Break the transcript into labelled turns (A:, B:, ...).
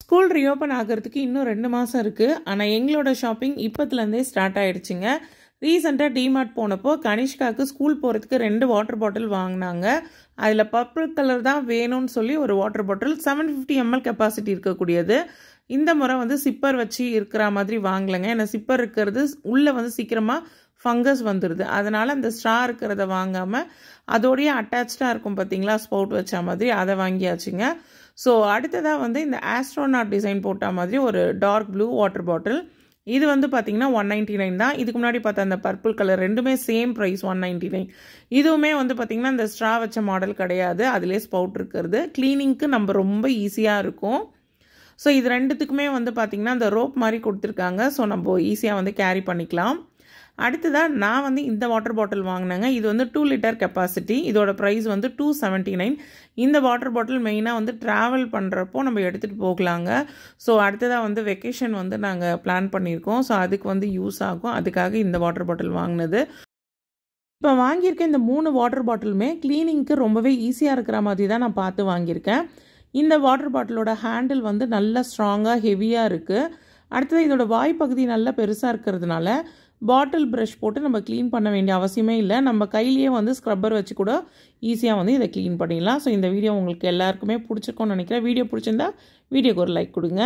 A: School reopen ஆகிறதுக்கு இன்னும் 2 மாதம் இருக்குது. ஆனால் எங்களோட ஷாப்பிங் இப்போத்துலேருந்தே ஸ்டார்ட் ஆகிடுச்சிங்க. ரீசெண்டாக டிமார்ட் போனப்போ கனிஷ்காவுக்கு ஸ்கூல் போகிறதுக்கு 2 வாட்டர் பாட்டில் வாங்கினாங்க. அதில் பர்பிள் கலர் தான் வேணும்னு சொல்லி ஒரு வாட்டர் பாட்டில் 750 ml கெப்பாசிட்டி இருக்கக்கூடியது. இந்த முறை வந்து சிப்பர் வச்சு இருக்கிற மாதிரி வாங்கலைங்க. ஏன்னா சிப்பர் இருக்கிறது உள்ளே வந்து சீக்கிரமாக ஃபங்கஸ் வந்துடுது. அதனால் அந்த ஸ்ட்ரா இருக்கிறத வாங்காமல் அதோடைய அட்டாச்சாக இருக்கும் பார்த்தீங்களா, ஸ்பவுட் வச்ச மாதிரி, அதை வாங்கியாச்சுங்க. ஸோ அடுத்ததாக வந்து இந்த ஆஸ்ட்ரோனாட் டிசைன் போட்ட மாதிரி ஒரு டார்க் ப்ளூ வாட்டர் பாட்டில். இது வந்து பார்த்திங்கன்னா 199 தான். இதுக்கு முன்னாடி பார்த்தா அந்த பர்பிள் கலர் ரெண்டுமே சேம் ப்ரைஸ் 199. இதுவுமே வந்து பார்த்திங்கன்னா இந்த ஸ்ட்ரா வச்ச மாடல் கிடையாது, அதிலே ஸ்பவுட் இருக்கிறது. க்ளீனிங்க்கு நம்ம ரொம்ப ஈஸியாக இருக்கும். ஸோ இது ரெண்டுத்துக்குமே வந்து பார்த்திங்கன்னா அந்த ரோப் மாதிரி கொடுத்துருக்காங்க. ஸோ நம்ம ஈஸியாக வந்து கேரி பண்ணிக்கலாம். அடுத்ததாக நான் வந்து இந்த வாட்டர் பாட்டில் வாங்கினேங்க. இது வந்து 2 லிட்டர் கெப்பாசிட்டி. இதோட ப்ரைஸ் வந்து 279. இந்த வாட்டர் பாட்டில் மெயினாக வந்து ட்ராவல் பண்ணுறப்போ நம்ம எடுத்துகிட்டு போகலாங்க. ஸோ அடுத்ததாக வந்து வெக்கேஷன் வந்து நாங்கள் பிளான் பண்ணியிருக்கோம். ஸோ அதுக்கு வந்து யூஸ் ஆகும். அதுக்காக இந்த வாட்டர் பாட்டில் வாங்கினது. இப்போ வாங்கியிருக்க இந்த 3 வாட்டர் பாட்டிலுமே க்ளீனிங்க்கு ரொம்பவே ஈஸியாக இருக்கிற மாதிரி தான் நான் பார்த்து வாங்கியிருக்கேன். இந்த வாட்டர் பாட்டிலோட ஹேண்டில் வந்து நல்லா ஸ்ட்ராங்காக ஹெவியாக இருக்குது. அடுத்தது இதோட வாய்ப்பகுதி நல்லா பெருசாக இருக்கிறதுனால பாட்டில் ப்ரஷ் போட்டு நம்ம க்ளீன் பண்ண வேண்டிய அவசியமே இல்லை. நம்ம கையிலேயே வந்து ஸ்க்ரப்பர் வச்சு கூட ஈஸியாக வந்து இதை க்ளீன் பண்ணிடலாம். ஸோ இந்த வீடியோ உங்களுக்கு எல்லாருக்குமே பிடிச்சிருக்கோன்னு நினைக்கிறேன். வீடியோ பிடிச்சிருந்தா வீடியோக்கு ஒரு லைக் கொடுங்க.